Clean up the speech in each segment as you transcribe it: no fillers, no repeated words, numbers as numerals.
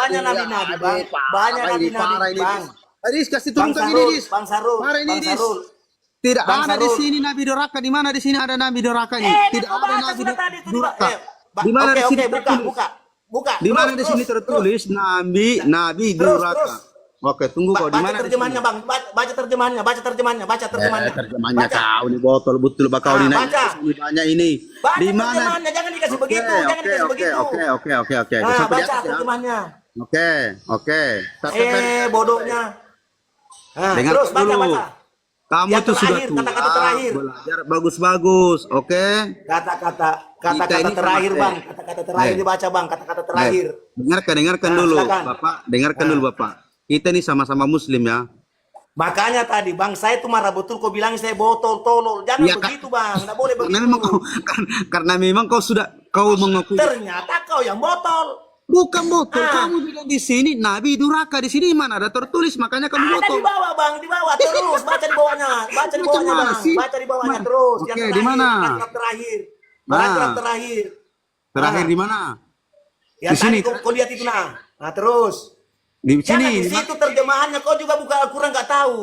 banyak nabi-nabi, Bang. Banyak nabi-nabi, Bang. Adis kasih turun ke ini, Dis. Bang Sarul, Mari ini, Bang Dis. Sarul. Tidak Bang ada di Sarul. sini Nabi Duraka. Di mana di sini ada Nabi Duraka ini? Tidak ada Nabi Duraka. Di mana di sini tertulis? Buka. Di mana di sini tertulis Nabi Duraka? Oke, tunggu kau di mana terjemahannya, Bang? Baca terjemahannya. Terjemahannya kau nih botol betul bakau ini banyak ini. Baca Di mana? terjemahannya, jangan dikasih begitu, Oke. Nah, baca terjemahannya. Oke. Bodohnya. Nah, Dengar terus dulu. baca. Kamu Yang itu sudah terakhir, tua, kata-kata terakhir. belajar bagus-bagus, oke? Kata-kata ini terakhir, sama, Bang. Kata-kata terakhir dibaca, Bang. Kata-kata terakhir. Dengarkan Nah, dulu, silakan. Bapak. Dengarkan dulu, Bapak. Kita ini sama-sama Muslim ya. Makanya tadi, Bang, saya itu marah betul kau bilang saya botol, tolol. Jangan Ya, begitu, Bang. Nggak boleh Karena begitu. memang karena memang kau mengakui. Ternyata kau yang botol. Bukan botol, kamu bilang di sini Nabi Duraka, di sini mana ada tertulis, makanya kamu Ada botol. di bawah, Bang, di bawah terus. Baca di bawahnya, Macam mana Bang. sih? Baca di bawahnya terus. Oke, Yang di terakhir, mana? paragraf terakhir. Nah. Paragraf terakhir. Terakhir Nah. di mana? Yang Di sini. tadi kau lihat itu nah. Nah, terus. Di Jangan sini. di situ terjemahannya kau juga buka Al-Quran nggak tahu.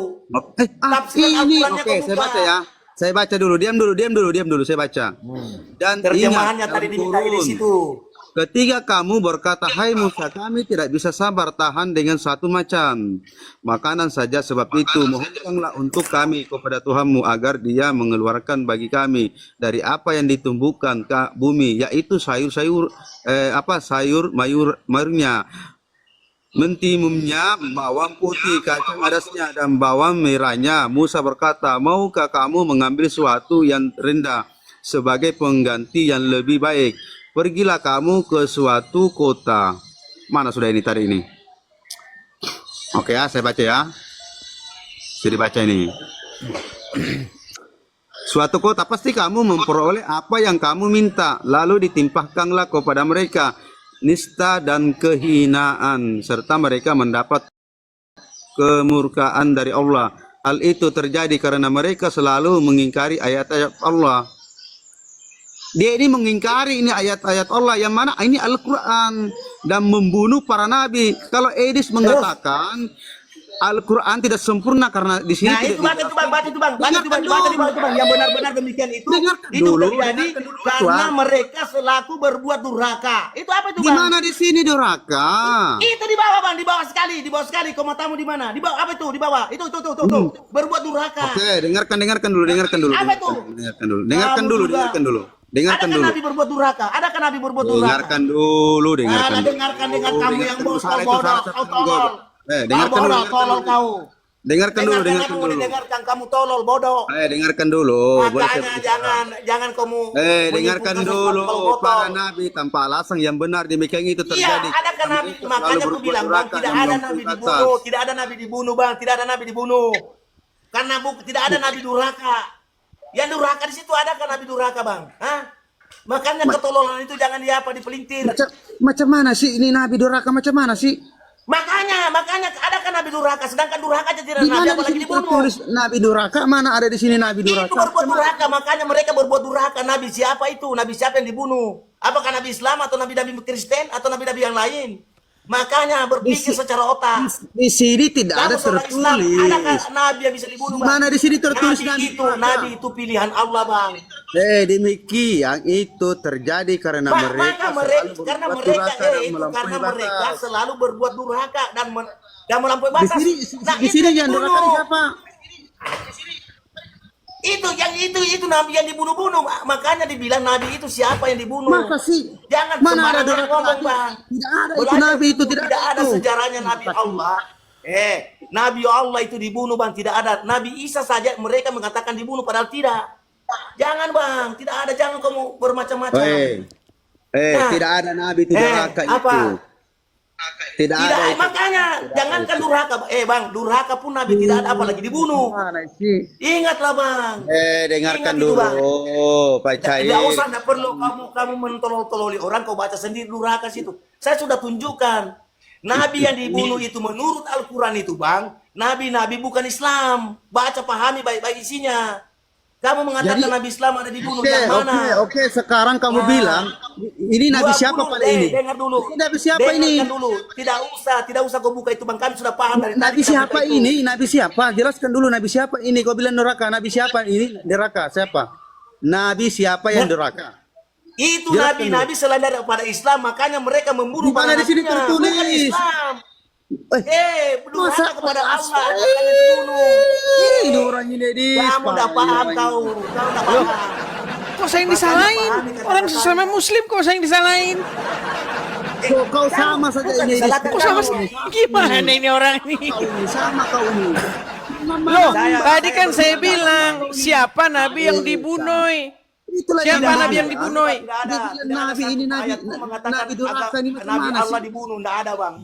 Tafsiran Ini Al-Qurannya oke, kau saya buka. baca ya. Saya baca dulu, diam dulu, saya baca. Dan Terjemahannya ingat, tadi dalam dimintai di Qur'an, situ. ketika kamu berkata, hai Musa, kami tidak bisa sabar tahan dengan satu macam makanan saja, sebab itu mohonkanlah untuk kami kepada Tuhanmu agar dia mengeluarkan bagi kami dari apa yang ditumbuhkan ke bumi, yaitu sayur-sayur, mayurnya, mentimumnya, bawang putih, kacang adasnya, dan bawang merahnya. Musa berkata, maukah kamu mengambil sesuatu yang rendah sebagai pengganti yang lebih baik? Pergilah kamu ke suatu kota. Mana sudah ini tadi ini? Oke ya, saya baca ya. Jadi baca ini. Suatu kota pasti kamu memperoleh apa yang kamu minta, lalu ditimpahkanlah kepada mereka nista dan kehinaan, serta mereka mendapat kemurkaan dari Allah. Hal itu terjadi karena mereka selalu mengingkari ayat-ayat Allah. Dia ini mengingkari ini ayat-ayat Allah yang mana ini Al-Quran dan membunuh para nabi. Kalau Edis mengatakan Al-Quran tidak sempurna karena di sini Nah, tidak itu baca itu, Bang. Yang benar-benar demikian itu terjadi karena mereka selaku berbuat durhaka. Itu apa itu, Bang? Gimana di sini durhaka? Itu di bawah, Bang, di bawah sekali. Kau mau tamu di mana? Di bawah apa itu? Di bawah. Itu. Berbuat durhaka. Oke, dengarkan dulu. Apa itu? Dengarkan dulu. Adakah Nabi berbuat durhaka? Dengarkan dulu. Dengarkan kamu yang bodoh, kau tolol. Dengarkan dulu. Tolol kau. Dengarkan dulu. Dengarkan kamu tolol bodoh. Dengarkan dulu. Makanya jangan kamu. Dengarkan dulu. Para nabi tanpa alasan yang benar demikian itu terjadi. Iya, adakah nabi? Makanya aku bilang, Bang, tidak ada nabi dibunuh. Tidak ada nabi dibunuh, Bang. Tidak ada nabi dibunuh. Karena tidak ada nabi durhaka. Yang durhaka di situ adakah nabi durhaka, Bang? Hah? Makanya ketololan itu jangan dipelintir. Macam mana sih ini nabi durhaka, macam mana sih? Makanya adakah nabi durhaka, sedangkan durhaka aja tidak nabi apalagi dibunuh. Nabi durhaka mana ada di sini nabi durhaka? Itu berbuat durhaka, makanya mereka berbuat durhaka. Nabi siapa itu? Nabi siapa yang dibunuh? Apakah nabi Islam atau nabi-nabi Kristen atau nabi-nabi yang lain? Makanya berpikir secara otak. Di sini tidak ada tertulis. Adakah nabi yang bisa dibunuh, Bang? Mana di sini tertulis nabi itu pilihan Allah, Bang. Demikian itu terjadi karena mereka selalu berbuat durhaka dan melampaui batas. Di sini yang durhaka siapa? Itu nabi yang dibunuh-bunuh. Makanya dibilang nabi itu siapa yang dibunuh. Masa sih? Jangan mana ada ngomong, Bang. Tidak ada itu nabi itu tidak ada sejarahnya nabi Allah. Nabi Allah itu dibunuh, Bang, tidak ada. Nabi Isa saja mereka mengatakan dibunuh padahal tidak. Jangan, Bang, tidak ada, jangan kamu bermacam-macam. Tidak ada nabi durhaka itu. Tidak ada. Makanya jangankan durhaka, Bang, durhaka pun nabi tidak ada apalagi dibunuh. Ingatlah, Bang. Dengarkan dulu, Pak Cai. Tidak usah, tidak perlu kamu mentolol-tololi orang, kau baca sendiri durhaka situ. Saya sudah tunjukkan. Nabi yang dibunuh itu menurut Al-Quran itu, Bang, nabi-nabi bukan Islam. Baca, pahami baik-baik isinya. Kamu mengatakan Jadi- Nabi Islam ada dibunuh. Oke, Yang mana? oke. Sekarang kamu Ya. bilang ini Nabi 20, siapa pada ini? Dengar dulu. Ini Nabi siapa ini? Dengarkan dulu. Tidak usah kau buka itu Bang. Kami sudah paham dari Nabi tadi kita siapa buka itu. ini? Nabi siapa? Jelaskan dulu Nabi siapa ini. Kau bilang neraka. Nabi siapa ini? Neraka siapa? Nabi siapa yang neraka? Itu Jelaskan nabi-nabi selain daripada Islam, makanya mereka membunuh Di mana para di sini nabinya. tertulis? Bukan Islam. Masa- Durhaka kepada Allah, makanya dibunuh. Ini orang ini di. Kamu udah paham kau udah paham. Kok saya yang disalahin? Orang sesama muslim kok saya yang disalahin? Kau sama saja bukan ini. disalahkan Kok sama kamu. gimana ini orang ini? Kau ini sama kau ini. Loh, Saya- tadi kan saya saya bilang siapa nabi yang dibunuh? Itulah Siapa yang nabi yang ada. dibunuh? Tidak ada, Dia bilang tidak ada nabi satu ini, nabi- ayat pun mengatakan nabi durhaka ini Nabi bagaimana Allah sih? dibunuh, tidak ada Bang.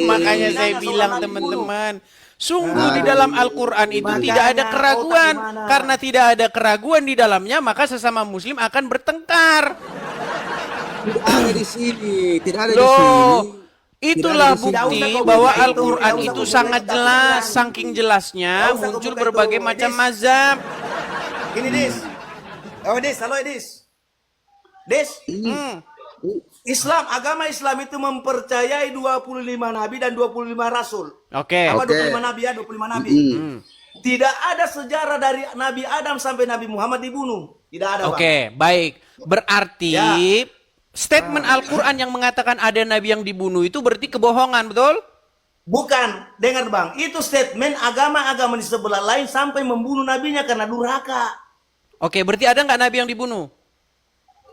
Makanya Tidak saya ada bilang seorang dibunuh. teman-teman, sungguh di dalam Al-Quran itu tidak ada Makanya, keraguan. otak di mana? Karena tidak ada keraguan di dalamnya, maka sesama muslim akan bertengkar. Tidak ada di sini. Tidak ada di sini. Loh, itulah Tidak ada di sini. bukti Tidak usah kau bahwa buka itu, Al-Quran tidak usah itu kau sangat buka itu. jelas, saking jelasnya Tidak usah kau muncul buka berbagai itu. macam Edis. mazhab. Ini Dis. Oh Dis, halo Dis. Dis, Islam, agama Islam itu mempercayai 25 nabi dan 25 rasul. Oke. Apa Oke. 25 nabi ya, 25 nabi. Tidak ada sejarah dari Nabi Adam sampai Nabi Muhammad dibunuh. Tidak ada, Bang. Oke, baik. Berarti Ya. statement Al-Quran yang mengatakan ada nabi yang dibunuh itu berarti kebohongan, betul? Bukan, dengar Bang, itu statement agama-agama di sebelah lain sampai membunuh nabinya karena durhaka. Oke, berarti ada nggak nabi yang dibunuh?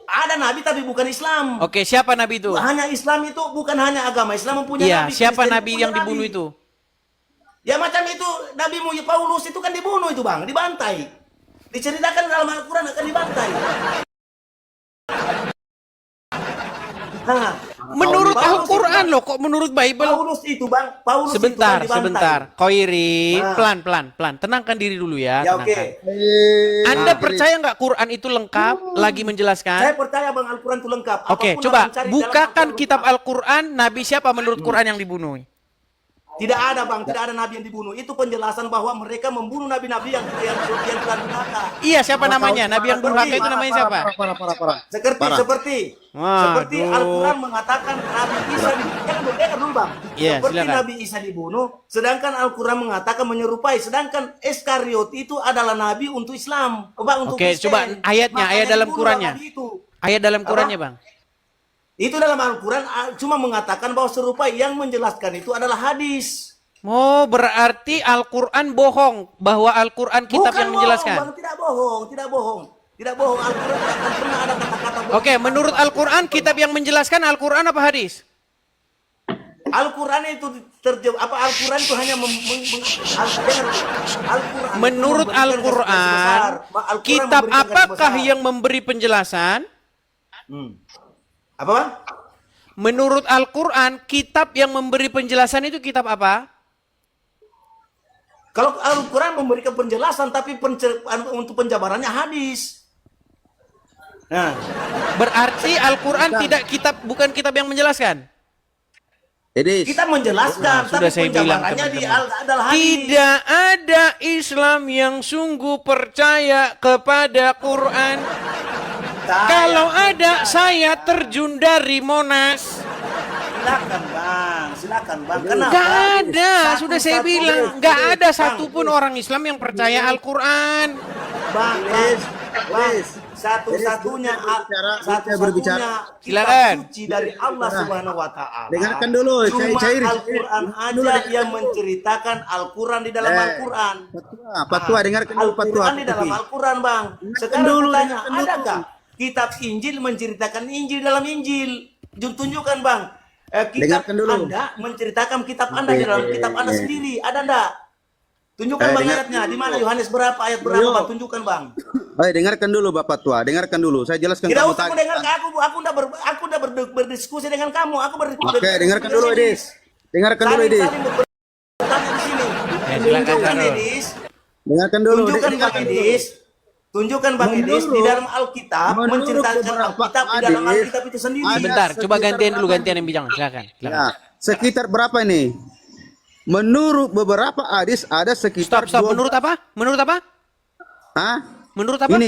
Ada nabi tapi bukan Islam. Oke, siapa nabi itu? Hanya Islam itu bukan hanya agama Islam mempunyai Iya, nabi. siapa Kristen nabi punya yang dibunuh nabi. itu? Ya macam itu Nabi Paulus itu kan dibunuh itu Bang, dibantai. Diceritakan dalam Al-Quran akan dibantai. Nah, Menurut Paulus Al-Quran itu, loh, kok menurut Bible? Paulus itu Bang, Paulus Sebentar, itu kan dibantai. sebentar. Koiri, Nah. pelan. Tenangkan diri dulu ya. Ya oke. tenangkan. Anda percaya nggak Quran itu lengkap? Lagi Saya menjelaskan? percaya Bang Al-Quran itu lengkap. Oke, Apapun coba abang cari dalam bukakan Al-Quran kitab lengkap. Al-Quran. Nabi siapa menurut Quran yang dibunuh? Tidak ada Bang, tidak ada nabi yang dibunuh. Itu penjelasan bahwa mereka membunuh nabi-nabi yang telah durhaka. Iya, siapa namanya? Nabi yang durhaka itu namanya siapa? Parah. Seperti Waduh. Al-Quran mengatakan Nabi Isa dibunuh. Dengar dulu Bang. Iya, Seperti silakan. Nabi Isa dibunuh, sedangkan Al-Quran mengatakan menyerupai, sedangkan Iskariot itu adalah nabi untuk Islam, Bang, untuk Oke, Kristen. coba ayatnya, Makanya ayat dalam dibunuh Qurannya. nabi itu. Ayat dalam Apa? Qurannya, Bang. Itu dalam Al-Quran cuma mengatakan bahwa serupai, yang menjelaskan itu adalah hadis. Oh, berarti Al-Quran bohong bahwa Al-Quran kitab Bukan yang menjelaskan. bohong, Bang, tidak bohong. Tidak bohong, Al-Quran tidak akan pernah ada kata-kata bohong. Oke, menurut Al-Quran kitab yang menjelaskan Al-Quran apa hadis? Al-Quran itu Al-Quran itu hanya Al-Quran Menurut memberikan Al-Quran, garis besar. Al-Quran kitab memberikan garis apakah besar. yang memberi penjelasan? Apa Bang? Menurut Al-Quran, kitab yang memberi penjelasan itu kitab apa? Kalau Al-Quran memberikan penjelasan tapi untuk penjabarannya hadis. Nah, Berarti Al-Quran bukan kitab yang menjelaskan. Edis. kita menjelaskan Sudah tapi saya bilang, penjabarannya teman-teman. adalah hadis. Tidak ada Islam yang sungguh percaya kepada Quran. Kalau ada, saya terjun dari Monas. Silakan Bang. Kenapa? Gak ada, sudah saya Satu-satu bilang, deh. gak ada Bang, satupun orang Islam yang percaya Al-Quran. Bang, satu-satunya berbicara. Silakan. suci dari Allah Subhanahu wa taala. Dengarkan dulu, Cuma cair. Al-Quran aja yang menceritakan Al-Quran di dalam Al-Quran. Patua, dengarkan dulu Patua. Al-Quran di dalam Al-Quran, Bang. Sekarang dulu, bertanya, dengarkan dulu. adakah kitab Injil menceritakan Injil dalam Injil? Tunjukkan, Bang. Kitab Dengarkan dulu. Anda menceritakan kitab Anda di dalam kitab Anda sendiri. Ada enggak? Tunjukkan Bang dengar- ayatnya. Di mana Yohanes berapa ayat berapa, Yo. Bang? Tunjukkan, Bang. Dengarkan dulu Bapak Tua, dengarkan dulu. Saya jelaskan Tidak kamu usah tadi. dengar aku udah berdiskusi dengan kamu. Oke, dengarkan dulu Edis. Dengarkan dulu Edis. Saling bertanya di sini. silakan, Tunjukkan Sarul. Edis. Dengarkan dulu. Tunjukkan Bang dengarkan dulu. Edis. Tunjukkan Bang Edis di dalam Alkitab menurut menceritakan beberapa Alkitab di dalam hadis, Alkitab itu sendiri. ada Sebentar, coba sekitar gantian dulu, berapa gantian yang bicara. Silakan. Ya, sekitar berapa nih? Menurut beberapa hadis ada sekitar Stop. Menurut apa? Menurut apa? Hah? Menurut apa? Ini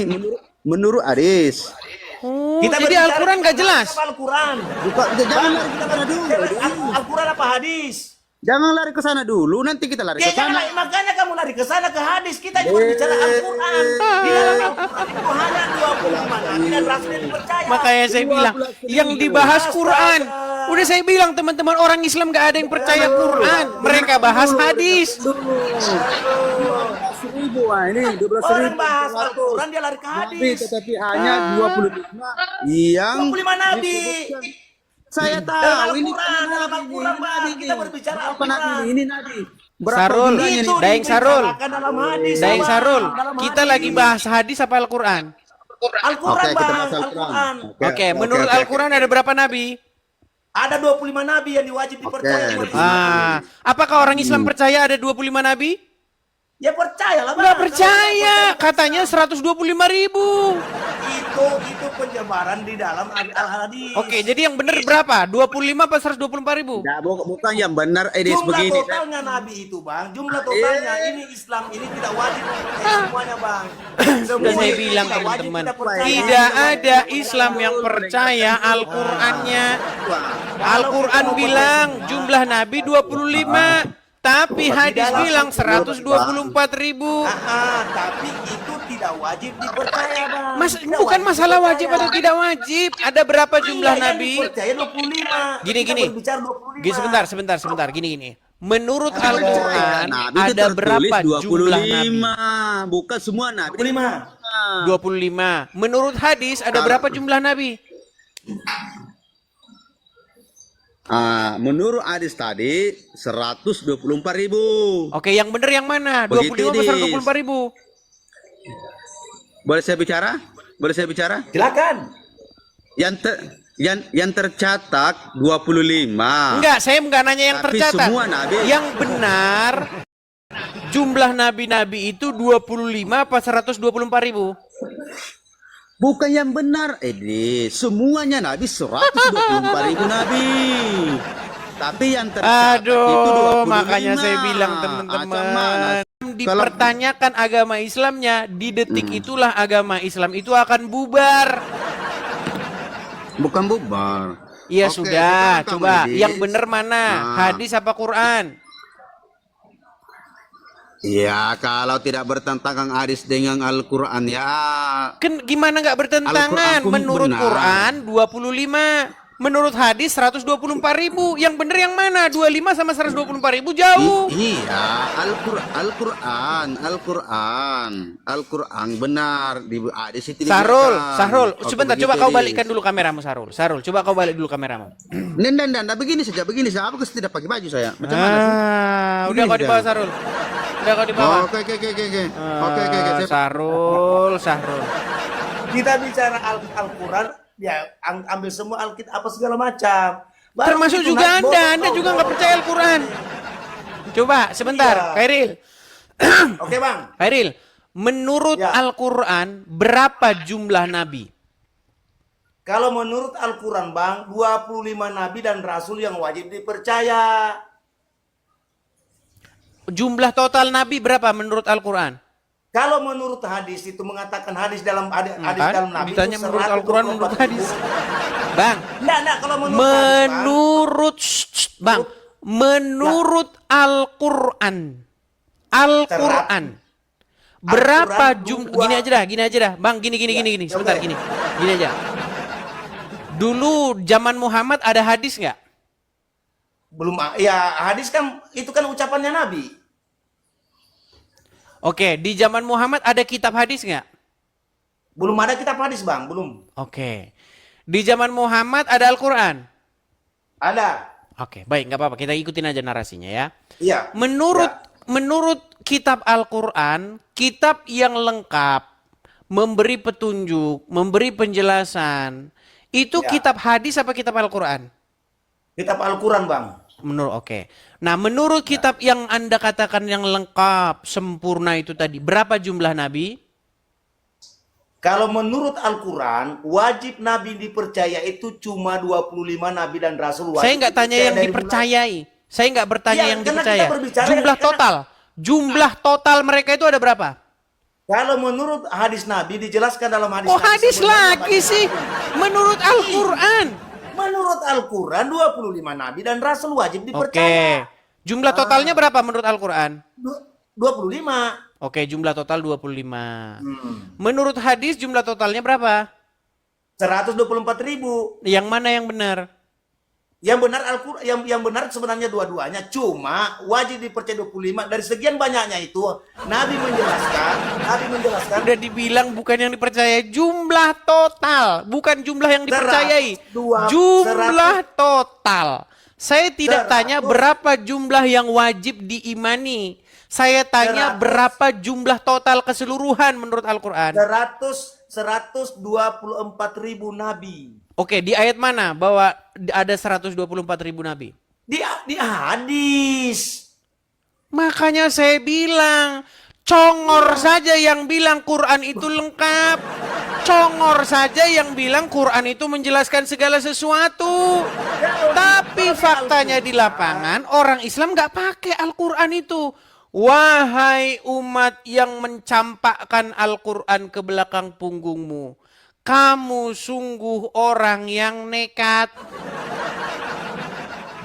menurut hadis. Oh, Kita jadi berbicara Al-Quran nggak tentang jelas. apa Al-Quran. Bukan, jangan lari ke sana dulu. Al-Quran apa hadis? Jangan lari ke sana dulu, nanti kita lari Ya ke sana. jangan, makanya kamu lari ke sana ke hadis. Kita juga berbicara Al-Quran. Di dalam Al-Quran itu hanya 25 nabi dan rasul yang dipercaya. Makanya saya bilang, yang dibahas Quran. Udah saya bilang teman-teman, orang Islam nggak ada yang percaya Quran. Mereka bahas hadis. 12.000 ini 12.000 Orang bahas Al-Quran dia lari ke nabi, hadis. tetapi hanya 25 yang 25 nabi. saya tahu Dalam ini Al-Quran, dalam Al-Quran, Bang. Kita berbicara apa nabi Al-Quran. ini nabi. Sarul, jumlahnya Itu nih? Daeng Sarul. dibicarakan dalam hadis. Daeng Bang. Sarul, Dalam kita hadis. lagi bahas hadis apa Al-Quran? Al-Quran, Oke, kita Bang. bahas Al-Quran. Al-Quran. Oke, menurut Al-Quran ada berapa nabi? Ada 25 nabi yang diwajib dipercaya. Oke. Apakah orang Islam percaya ada 25 nabi? Ya percaya lah, Bang. Nggak percaya, katanya 125.000. Itu penyebaran di dalam al-hadis. Oke, jadi yang benar berapa? 25 apa 124.000? Nah, bukan yang benar edis Jumlah begini. totalnya nabi itu, Bang. Jumlah totalnya ini Islam ini tidak wajib mempercaya semuanya, Bang. Sudah saya ini bilang tidak wajib teman-teman, kita percaya. tidak ada Islam yang percaya Al-Qur'annya. Al-Qur'an bilang jumlah nabi 25, tapi hadis bilang 124.000. Tapi itu tidak wajib dipercaya, Bang. Mas, Tidak bukan wajib masalah dipercaya. wajib atau tidak wajib. Ada berapa jumlah Iya, yang nabi? dipercaya 25. Gini, Kita gini. berbicara 25. Gini, sebentar. Gini. Menurut Ada Al-Quran Nabi itu ada tertulis berapa jumlah nabi? 25, bukan semua nabi. 25. 25. Menurut hadis ada berapa jumlah nabi? Menurut hadis tadi 124.000. Oke, yang benar yang mana? Begitu, 25 atau Dis. 124.000? Boleh saya bicara? Boleh saya bicara? Silakan. Yang tercatat 25. Enggak, saya enggak nanya yang Tapi tercatat. semua nabi. Yang benar jumlah nabi-nabi itu 25 apa 124.000? Bukan yang benar, semuanya nabi 124.000 nabi. Tapi yang tercatat itu Aduh, 25. makanya saya bilang Macam mana? teman-teman, dipertanyakan agama Islamnya, di detik itulah agama Islam itu akan bubar. Bukan bubar. Iya Oke, sudah, kita rekam, coba Edis. yang benar mana? Nah. Hadis apa Quran? Ya, kalau tidak bertentangan hadis dengan Al-Quran ya. Kan gimana nggak bertentangan? Al-Quran Menurut benar. Quran 25, menurut hadis 124.000. Yang benar yang mana? 25 sama 124.000 jauh. Iya, Al-Quran benar di hadis itu. Sarul, Oke, sebentar, begitu, coba kau Dis. balikkan dulu kameramu, Sarul, coba kau balik dulu kameramu. Nenda, begini saja. Apa kau tidak pakai baju saya? Macam mana sih? Udah kau di bawah, Sarul. Udah kau di bawah. Oke. Sarul. Kita bicara Al-Quran, ya ambil semua Alkitab apa segala macam. Baru Termasuk itu juga naik Anda juga nggak percaya Al-Quran. Coba sebentar, Iya. Khairil. Oke, Bang. Khairil, menurut Ya. Al-Quran berapa jumlah nabi? Kalau menurut Al-Quran, Bang, 25 nabi dan rasul yang wajib dipercaya. Jumlah total nabi berapa menurut Al-Quran? Kalau menurut hadis itu mengatakan hadis dalam hadis Kan? dalam nabi Ditanya itu menurut Al-Quran, menurut hadis. Bang, Enggak, kalau menurut hadis, Bang. menurut Al-Quran. Al-Quran. Berapa jumlah? Gini aja dah. Bang, gini. Sebentar, oke. gini aja. Dulu zaman Muhammad ada hadis nggak? Belum, ya hadis kan itu kan ucapannya nabi. Oke, di zaman Muhammad ada kitab hadis nggak? Belum ada kitab hadis, Bang, belum. Oke. Di zaman Muhammad ada Al-Quran? Ada. Oke, baik, nggak apa-apa. Kita ikutin aja narasinya ya. Iya. Menurut kitab Al-Quran, kitab yang lengkap, memberi petunjuk, memberi penjelasan, itu Ya. kitab hadis apa kitab Al-Quran? Kitab Al-Quran, Bang. Oke. Nah, menurut kitab yang Anda katakan yang lengkap, sempurna itu tadi, berapa jumlah nabi? Kalau menurut Al-Quran, wajib nabi dipercaya itu cuma 25 nabi dan rasul wajib. Saya nggak tanya dipercaya yang dari dipercayai. Saya nggak bertanya Iya, yang karena dipercaya. kita berbicara Jumlah karena- total. Jumlah total mereka itu ada berapa? Kalau menurut hadis Nabi dijelaskan dalam hadis Oh Nabi hadis sebenarnya lagi banyak sih. nabi. Menurut Al-Quran. Menurut Al-Quran 25 nabi dan rasul wajib Oke. dipercaya. Jumlah totalnya berapa menurut Al-Quran? 25. Oke, jumlah total 25. Hmm. Menurut hadis jumlah totalnya berapa? 124.000. Yang mana yang benar? Yang benar Al-Quran, yang benar sebenarnya dua-duanya. Cuma wajib dipercaya 25. Dari sekian banyaknya itu Nabi menjelaskan. Udah dibilang bukan yang dipercaya, jumlah total, bukan jumlah yang dipercayai. 100, Jumlah total. Saya tidak 100. tanya berapa jumlah yang wajib diimani. Saya tanya 100. berapa jumlah total keseluruhan menurut Al-Quran. 124.000 nabi. Oke, di ayat mana bahwa ada 124.000 nabi? Di hadis. Makanya saya bilang, congor saja yang bilang Quran itu lengkap. Congor saja yang bilang Quran itu menjelaskan segala sesuatu. Tapi faktanya di lapangan, orang Islam nggak pakai Al-Quran itu. Wahai umat yang mencampakkan Al-Quran ke belakang punggungmu, kamu sungguh orang yang nekat.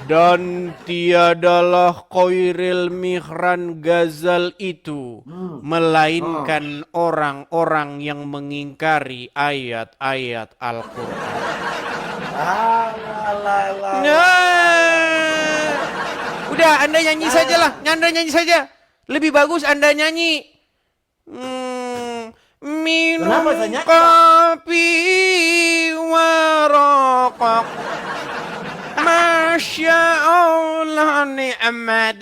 Dan tiadalah Khairil Mihran Ghazal itu melainkan orang-orang yang mengingkari ayat-ayat Al-Quran. Nah, udah Anda nyanyi saja lah, Anda nyanyi saja. Lebih bagus Anda nyanyi. Minum Kenapa saya nyanyi, kopi warokok. Masya Allah ni'mad.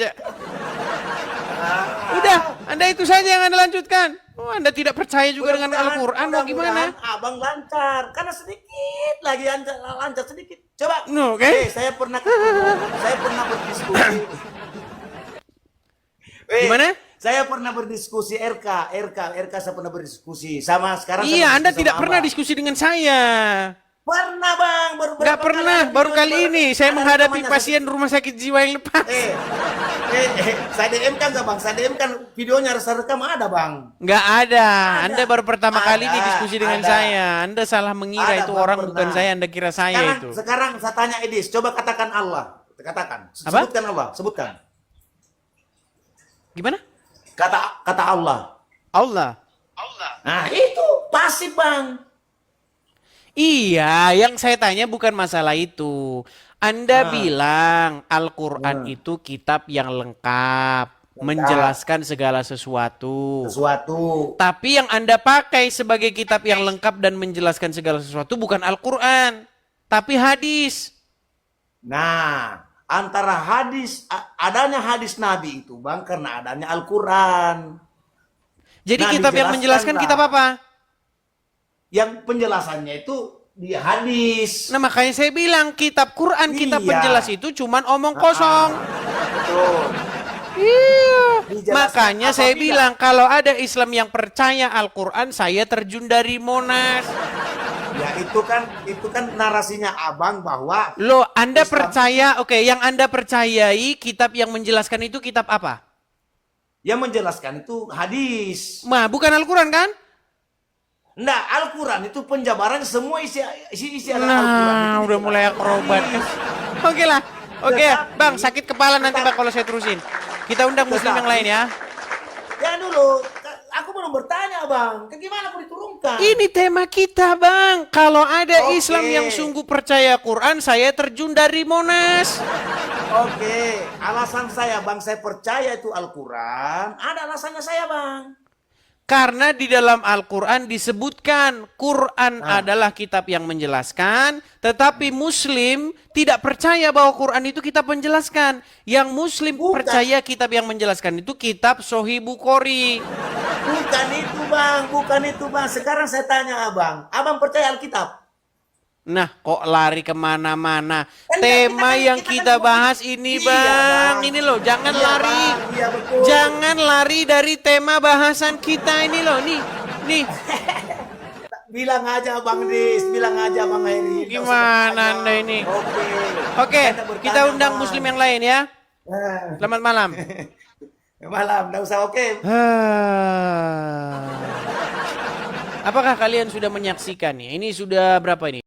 Udah, Anda itu saja yang Anda lanjutkan. Oh, Anda tidak percaya juga dengan Al-Quran, mau gimana? Abang lancar, karena sedikit lagi lancar sedikit. Coba. Oke. Saya pernah berdiskusi. Gimana? Saya pernah berdiskusi RK saya pernah berdiskusi sama sekarang. Iya, saya Anda berdiskusi tidak sama pernah Abang. diskusi dengan saya. Pernah bang, Nggak pernah, baru kali ini saya menghadapi pasien rumah sakit jiwa yang lepas. Saya DM kan nggak bang? Saya DM kan videonya rekam ada bang? Nggak ada. Anda baru pertama kali ini Ada, diskusi dengan ada. saya. Anda salah mengira Ada, itu Bang, orang pernah. bukan saya. Anda kira saya itu. Sekarang saya tanya Edis, coba katakan Allah. Katakan. Apa? Sebutkan Allah, sebutkan. Gimana? Kata Allah. Allah. Nah itu pasif bang. Iya, yang saya tanya bukan masalah itu. Anda bilang Al-Quran itu kitab yang lengkap, menjelaskan segala sesuatu. Tapi yang Anda pakai sebagai kitab yang lengkap dan menjelaskan segala sesuatu bukan Al-Quran, tapi hadis. Nah, antara adanya hadis Nabi itu bang, karena adanya Al-Quran. Jadi Nah, kitab yang menjelaskan dijelaskanlah. kitab apa? Yang penjelasannya itu di hadis. Nah makanya saya bilang kitab Quran, kitab Iya. penjelas itu cuman omong kosong. Betul. Iya. Dijelaskan Makanya saya apabila- bilang kalau ada Islam yang percaya Al-Quran, saya terjun dari Monas. Ya itu kan narasinya abang bahwa Loh, Anda Islam- percaya, oke, yang Anda percayai kitab yang menjelaskan itu kitab apa? yang menjelaskan itu hadis. Nah, bukan Al-Quran kan? Nah, Al-Quran itu penjabaran semua isi Al-Quran. Nah, itu udah mulai akrobat. hadis. Oke lah. Oke, Tetapi- Bang, sakit kepala nanti Bang kalau saya terusin. Kita undang muslim yang lain ya. Ya dulu, aku belum bertanya bang, ke gimana aku diturunkan? Ini tema kita, Bang. Kalau ada Oke. Islam yang sungguh percaya Quran, saya terjun dari Monas. Oke, alasan saya bang, saya percaya itu Al-Quran, ada alasannya saya bang. Karena di dalam Al-Quran disebutkan Quran adalah kitab yang menjelaskan, tetapi Muslim tidak percaya bahwa Quran itu kitab menjelaskan. Yang Muslim Bukan. percaya kitab yang menjelaskan itu kitab Sahih Bukhari. Bukan itu bang. Sekarang saya tanya abang percaya Alkitab? Nah, kok lari kemana-mana? Enggak, Tema kita yang kan kita bahas ini, Iya, Bang. Bang. Ini loh, jangan Iya, lari. Bang. Iya, betul. Jangan lari dari tema bahasan kita ini loh. Nih. Bilang aja bang Dis, bilang aja bang Heri. Nggak usah Gimana bertanya. Anda ini? Oke. Oke, Anda bertanya, kita undang Bang. muslim yang lain ya. Eh, Selamat malam. malam, nggak usah oke. Ah. Apakah kalian sudah menyaksikan nih? Ini sudah berapa ini?